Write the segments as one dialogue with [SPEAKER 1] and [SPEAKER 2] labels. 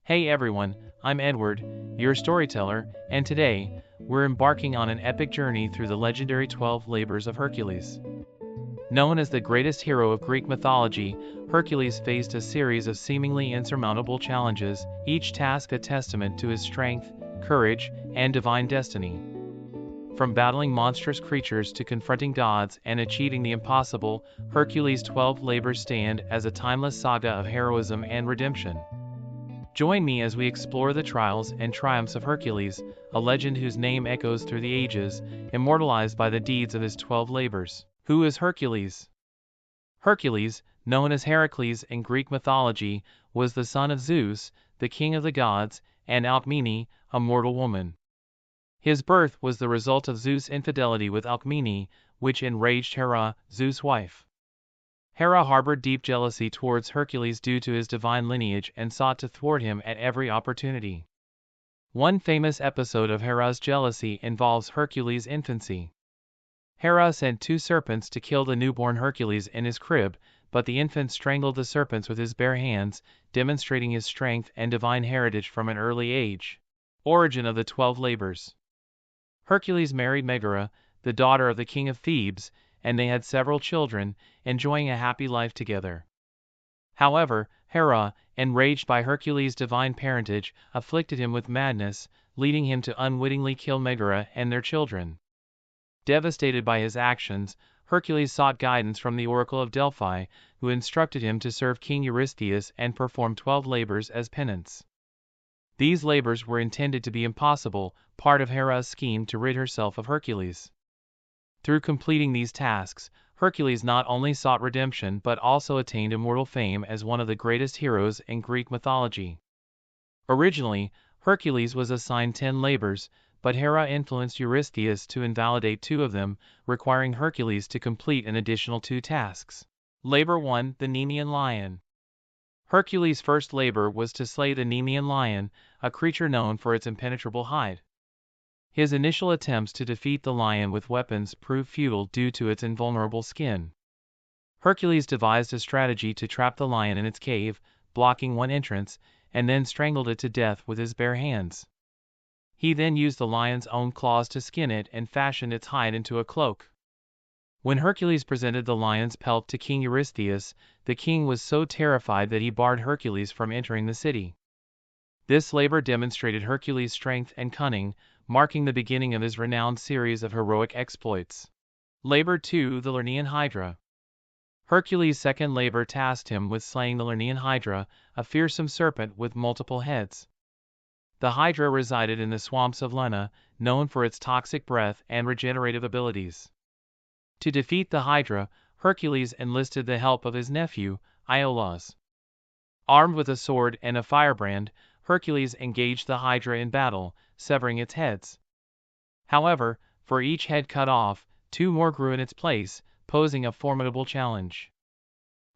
[SPEAKER 1] Hey everyone, I'm Edward, your storyteller, and today, we're embarking on an epic journey through the legendary 12 labors of Hercules. Known as the greatest hero of Greek mythology, Hercules faced a series of seemingly insurmountable challenges, each task a testament to his strength, courage, and divine destiny. From battling monstrous creatures to confronting gods and achieving the impossible, Hercules' 12 labors stand as a timeless saga of heroism and redemption. Join me as we explore the trials and triumphs of Hercules, a legend whose name echoes through the ages, immortalized by the deeds of his 12 labors. Who is Hercules? Hercules, known as Heracles in Greek mythology, was the son of Zeus, the king of the gods, and Alcmene, a mortal woman. His birth was the result of Zeus' infidelity with Alcmene, which enraged Hera, Zeus' wife. Hera harbored deep jealousy towards Hercules due to his divine lineage and sought to thwart him at every opportunity. One famous episode of Hera's jealousy involves Hercules' infancy. Hera sent 2 serpents to kill the newborn Hercules in his crib, but the infant strangled the serpents with his bare hands, demonstrating his strength and divine heritage from an early age. Origin of the 12 labors. Hercules married Megara, the daughter of the king of Thebes, and they had several children, enjoying a happy life together. However, Hera, enraged by Hercules' divine parentage, afflicted him with madness, leading him to unwittingly kill Megara and their children. Devastated by his actions, Hercules sought guidance from the oracle of Delphi, who instructed him to serve King Eurystheus and perform 12 labors as penance. These labors were intended to be impossible, part of Hera's scheme to rid herself of Hercules. Through completing these tasks, Hercules not only sought redemption but also attained immortal fame as one of the greatest heroes in Greek mythology. Originally, Hercules was assigned 10 labors, but Hera influenced Eurystheus to invalidate 2 of them, requiring Hercules to complete an additional 2 tasks. Labor 1: The Nemean Lion. Hercules' first labor was to slay the Nemean Lion, a creature known for its impenetrable hide. His initial attempts to defeat the lion with weapons proved futile due to its invulnerable skin. Hercules devised a strategy to trap the lion in its cave, blocking one entrance, and then strangled it to death with his bare hands. He then used the lion's own claws to skin it and fashioned its hide into a cloak. When Hercules presented the lion's pelt to King Eurystheus, the king was so terrified that he barred Hercules from entering the city. This labor demonstrated Hercules' strength and cunning, marking the beginning of his renowned series of heroic exploits. Labor 2: The Lernaean Hydra. Hercules' second labor tasked him with slaying the Lernaean Hydra, a fearsome serpent with multiple heads. The Hydra resided in the swamps of Lerna, known for its toxic breath and regenerative abilities. To defeat the Hydra, Hercules enlisted the help of his nephew, Iolaus. Armed with a sword and a firebrand, Hercules engaged the Hydra in battle, severing its heads. However, for each head cut off, 2 more grew in its place, posing a formidable challenge.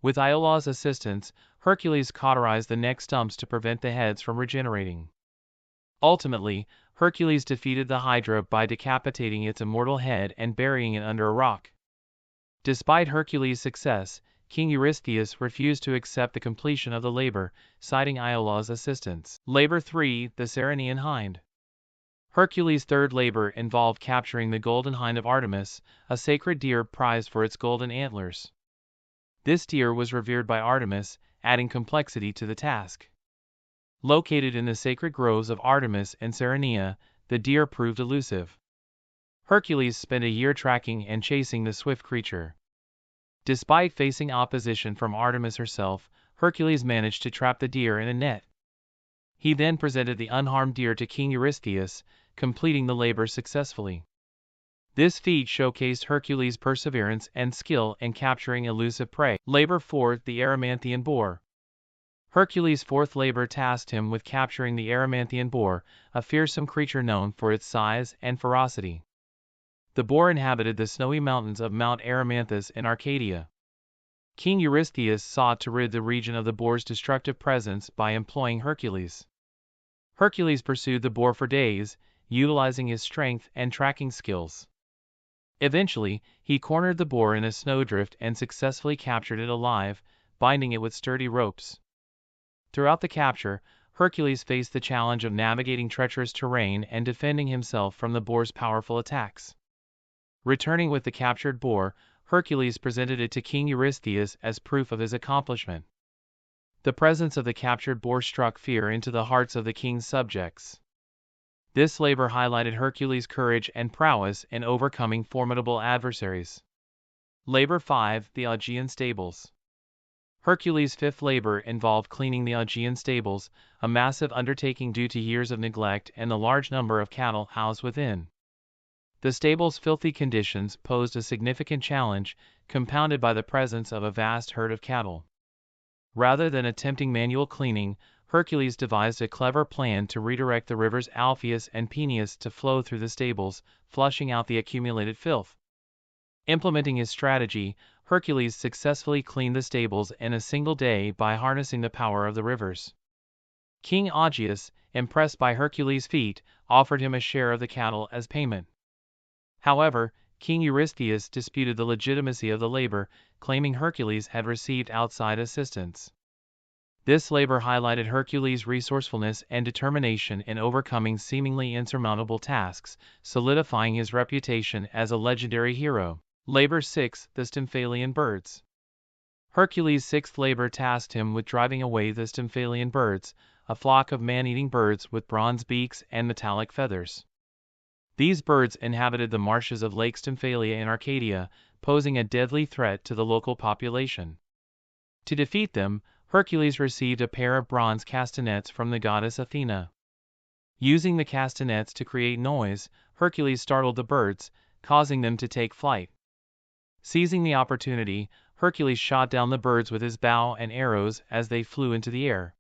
[SPEAKER 1] With Iolaus' assistance, Hercules cauterized the neck stumps to prevent the heads from regenerating. Ultimately, Hercules defeated the Hydra by decapitating its immortal head and burying it under a rock. Despite Hercules' success, King Eurystheus refused to accept the completion of the labor, citing Iolaus' assistance. Labor 3: The Nemean Hind. Hercules' third labor involved capturing the Golden Hind of Artemis, a sacred deer prized for its golden antlers. This deer was revered by Artemis, adding complexity to the task. Located in the sacred groves of Artemis and Serenia, the deer proved elusive. Hercules spent a year tracking and chasing the swift creature. Despite facing opposition from Artemis herself, Hercules managed to trap the deer in a net. He then presented the unharmed deer to King Eurystheus, completing the labor successfully. This feat showcased Hercules' perseverance and skill in capturing elusive prey. Labor 4: The Erymanthian Boar. Hercules' fourth labor tasked him with capturing the Erymanthian boar, a fearsome creature known for its size and ferocity. The boar inhabited the snowy mountains of Mount Erymanthus in Arcadia. King Eurystheus sought to rid the region of the boar's destructive presence by employing Hercules. Hercules pursued the boar for days, utilizing his strength and tracking skills. Eventually, he cornered the boar in a snowdrift and successfully captured it alive, binding it with sturdy ropes. Throughout the capture, Hercules faced the challenge of navigating treacherous terrain and defending himself from the boar's powerful attacks. Returning with the captured boar, Hercules presented it to King Eurystheus as proof of his accomplishment. The presence of the captured boar struck fear into the hearts of the king's subjects. This labor highlighted Hercules' courage and prowess in overcoming formidable adversaries. Labor 5. The Augean Stables. Hercules' fifth labor involved cleaning the Augean Stables, a massive undertaking due to years of neglect and the large number of cattle housed within. The stable's filthy conditions posed a significant challenge, compounded by the presence of a vast herd of cattle. Rather than attempting manual cleaning, Hercules devised a clever plan to redirect the rivers Alpheus and Peneus to flow through the stables, flushing out the accumulated filth. Implementing his strategy, Hercules successfully cleaned the stables in a single day by harnessing the power of the rivers. King Augeas, impressed by Hercules' feat, offered him a share of the cattle as payment. However, King Eurystheus disputed the legitimacy of the labor, claiming Hercules had received outside assistance. This labor highlighted Hercules' resourcefulness and determination in overcoming seemingly insurmountable tasks, solidifying his reputation as a legendary hero. Labor 6. The Stymphalian Birds. Hercules' sixth labor tasked him with driving away the Stymphalian birds, a flock of man-eating birds with bronze beaks and metallic feathers. These birds inhabited the marshes of Lake Stymphalia in Arcadia, posing a deadly threat to the local population. To defeat them, Hercules received a pair of bronze castanets from the goddess Athena. Using the castanets to create noise, Hercules startled the birds, causing them to take flight. Seizing the opportunity, Hercules shot down the birds with his bow and arrows as they flew into the air.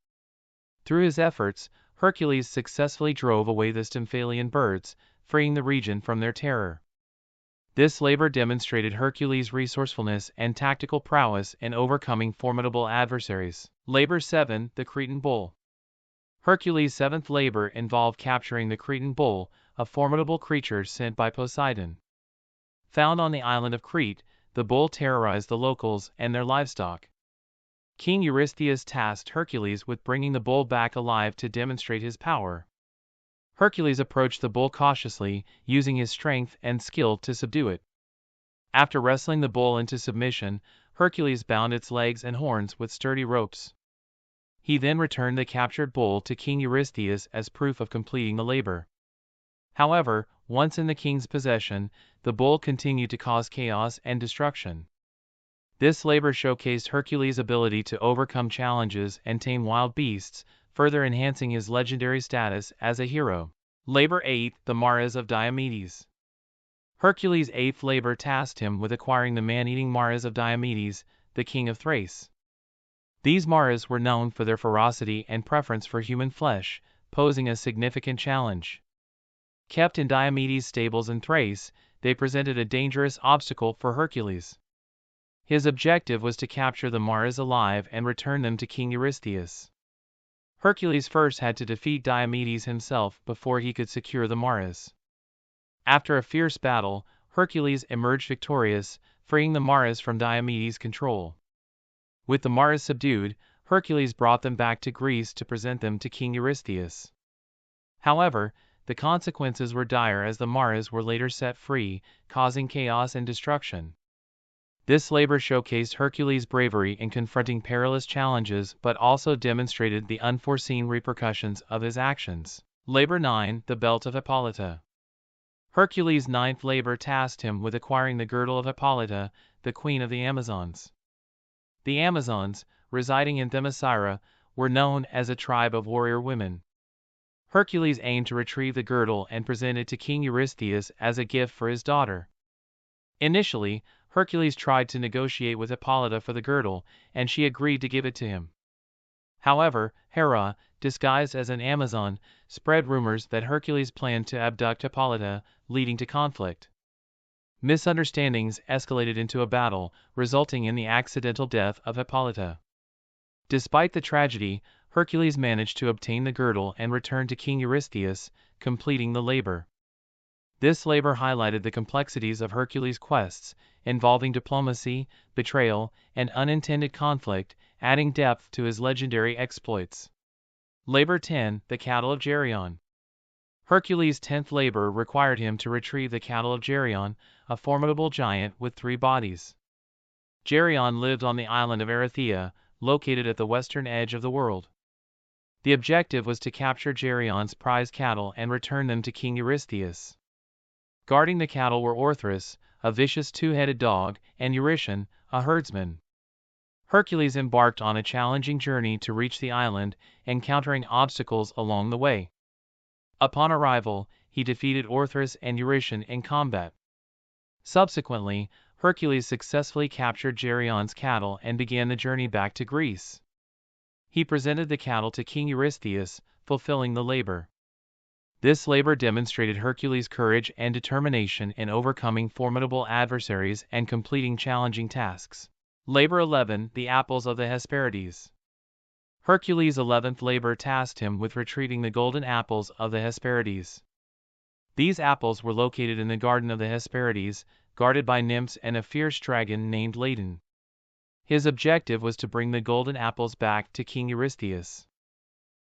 [SPEAKER 1] Through his efforts, Hercules successfully drove away the Stymphalian birds, freeing the region from their terror. This labor demonstrated Hercules' resourcefulness and tactical prowess in overcoming formidable adversaries. Labor 7. The Cretan Bull. Hercules' seventh labor involved capturing the Cretan bull, a formidable creature sent by Poseidon. Found on the island of Crete, the bull terrorized the locals and their livestock. King Eurystheus tasked Hercules with bringing the bull back alive to demonstrate his power. Hercules approached the bull cautiously, using his strength and skill to subdue it. After wrestling the bull into submission, Hercules bound its legs and horns with sturdy ropes. He then returned the captured bull to King Eurystheus as proof of completing the labor. However, once in the king's possession, the bull continued to cause chaos and destruction. This labor showcased Hercules' ability to overcome challenges and tame wild beasts, further enhancing his legendary status as a hero. Labor 8. The Mares of Diomedes. Hercules' eighth labor tasked him with acquiring the man-eating mares of Diomedes, the king of Thrace. These mares were known for their ferocity and preference for human flesh, posing a significant challenge. Kept in Diomedes' stables in Thrace, they presented a dangerous obstacle for Hercules. His objective was to capture the mares alive and return them to King Eurystheus. Hercules first had to defeat Diomedes himself before he could secure the mares. After a fierce battle, Hercules emerged victorious, freeing the mares from Diomedes' control. With the mares subdued, Hercules brought them back to Greece to present them to King Eurystheus. However, the consequences were dire as the mares were later set free, causing chaos and destruction. This labor showcased Hercules' bravery in confronting perilous challenges but also demonstrated the unforeseen repercussions of his actions. Labor 9. The Belt of Hippolyta. Hercules' ninth labor tasked him with acquiring the girdle of Hippolyta, the queen of the Amazons. The Amazons, residing in Themyscira, were known as a tribe of warrior women. Hercules aimed to retrieve the girdle and present it to King Eurystheus as a gift for his daughter. Initially, Hercules tried to negotiate with Hippolyta for the girdle, and she agreed to give it to him. However, Hera, disguised as an Amazon, spread rumors that Hercules planned to abduct Hippolyta, leading to conflict. Misunderstandings escalated into a battle, resulting in the accidental death of Hippolyta. Despite the tragedy, Hercules managed to obtain the girdle and return to King Eurystheus, completing the labor. This labor highlighted the complexities of Hercules' quests, involving diplomacy, betrayal, and unintended conflict, adding depth to his legendary exploits. Labor 10, the cattle of Geryon. Hercules' 10th labor required him to retrieve the cattle of Geryon, a formidable giant with 3 bodies. Geryon lived on the island of Erythea, located at the western edge of the world. The objective was to capture Geryon's prize cattle and return them to King Eurystheus. Guarding the cattle were Orthrus, a vicious 2-headed dog, and Eurytion, a herdsman. Hercules embarked on a challenging journey to reach the island, encountering obstacles along the way. Upon arrival, he defeated Orthrus and Eurytion in combat. Subsequently, Hercules successfully captured Geryon's cattle and began the journey back to Greece. He presented the cattle to King Eurystheus, fulfilling the labor. This labor demonstrated Hercules' courage and determination in overcoming formidable adversaries and completing challenging tasks. Labor 11, the apples of the Hesperides. Hercules' 11th labor tasked him with retrieving the golden apples of the Hesperides. These apples were located in the garden of the Hesperides, guarded by nymphs and a fierce dragon named Ladon. His objective was to bring the golden apples back to King Eurystheus.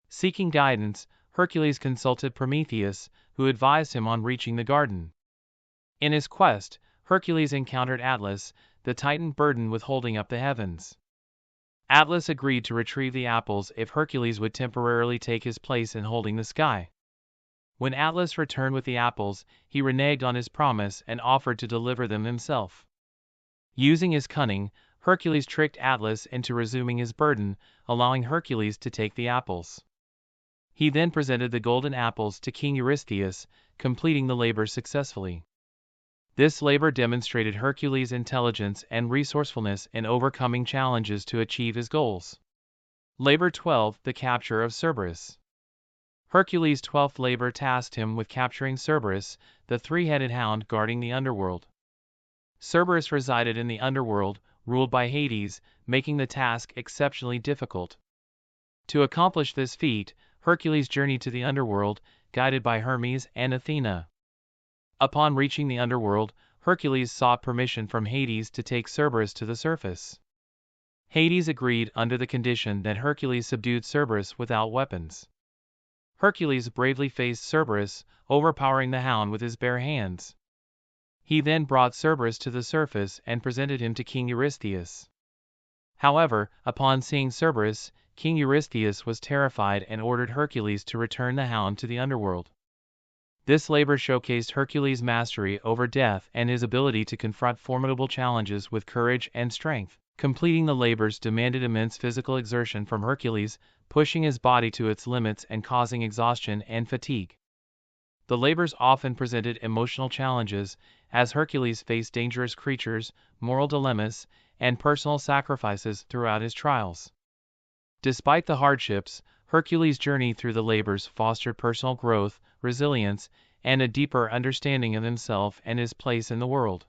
[SPEAKER 1] Seeking guidance, Hercules consulted Prometheus, who advised him on reaching the garden. In his quest, Hercules encountered Atlas, the titan burdened with holding up the heavens. Atlas agreed to retrieve the apples if Hercules would temporarily take his place in holding the sky. When Atlas returned with the apples, he reneged on his promise and offered to deliver them himself. Using his cunning, Hercules tricked Atlas into resuming his burden, allowing Hercules to take the apples. He then presented the golden apples to King Eurystheus, completing the labor successfully. This labor demonstrated Hercules' intelligence and resourcefulness in overcoming challenges to achieve his goals. Labor 12, the capture of Cerberus. Hercules' 12th labor tasked him with capturing Cerberus, the 3-headed hound guarding the underworld. Cerberus resided in the underworld, ruled by Hades, making the task exceptionally difficult. To accomplish this feat, Hercules journeyed to the underworld, guided by Hermes and Athena. Upon reaching the underworld, Hercules sought permission from Hades to take Cerberus to the surface. Hades agreed under the condition that Hercules subdued Cerberus without weapons. Hercules bravely faced Cerberus, overpowering the hound with his bare hands. He then brought Cerberus to the surface and presented him to King Eurystheus. However, upon seeing Cerberus, King Eurystheus was terrified and ordered Hercules to return the hound to the underworld. This labor showcased Hercules' mastery over death and his ability to confront formidable challenges with courage and strength. Completing the labors demanded immense physical exertion from Hercules, pushing his body to its limits and causing exhaustion and fatigue. The labors often presented emotional challenges, as Hercules faced dangerous creatures, moral dilemmas, and personal sacrifices throughout his trials. Despite the hardships, Hercules' journey through the labors fostered personal growth, resilience, and a deeper understanding of himself and his place in the world.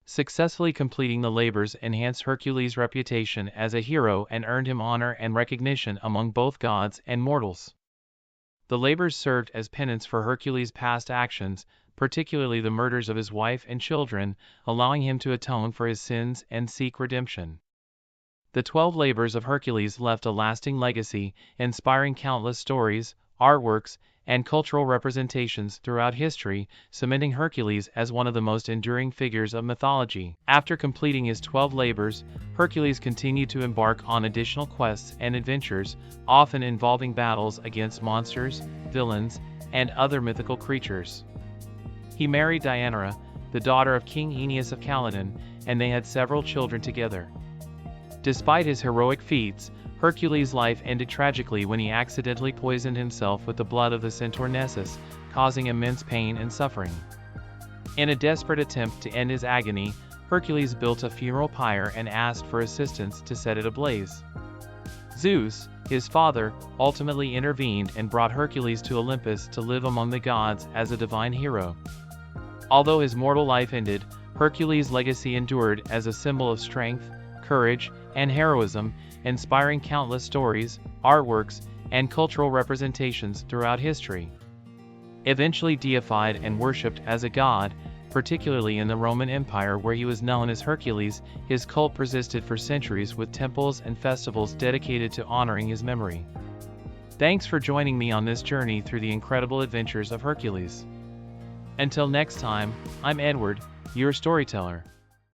[SPEAKER 1] Successfully completing the labors enhanced Hercules' reputation as a hero and earned him honor and recognition among both gods and mortals. The labors served as penance for Hercules' past actions, particularly the murders of his wife and children, allowing him to atone for his sins and seek redemption. The 12 labors of Hercules left a lasting legacy, inspiring countless stories, artworks, and cultural representations throughout history, cementing Hercules as one of the most enduring figures of mythology. After completing his 12 labors, Hercules continued to embark on additional quests and adventures, often involving battles against monsters, villains, and other mythical creatures. He married Deianira, the daughter of King Aeneas of Calydon, and they had several children together. Despite his heroic feats, Hercules' life ended tragically when he accidentally poisoned himself with the blood of the centaur Nessus, causing immense pain and suffering. In a desperate attempt to end his agony, Hercules built a funeral pyre and asked for assistance to set it ablaze. Zeus, his father, ultimately intervened and brought Hercules to Olympus to live among the gods as a divine hero. Although his mortal life ended, Hercules' legacy endured as a symbol of strength, courage, and heroism, inspiring countless stories, artworks, and cultural representations throughout history. Eventually deified and worshipped as a god, particularly in the Roman Empire where he was known as Hercules, his cult persisted for centuries with temples and festivals dedicated to honoring his memory. Thanks for joining me on this journey through the incredible adventures of Hercules. Until next time, I'm Edward, your storyteller.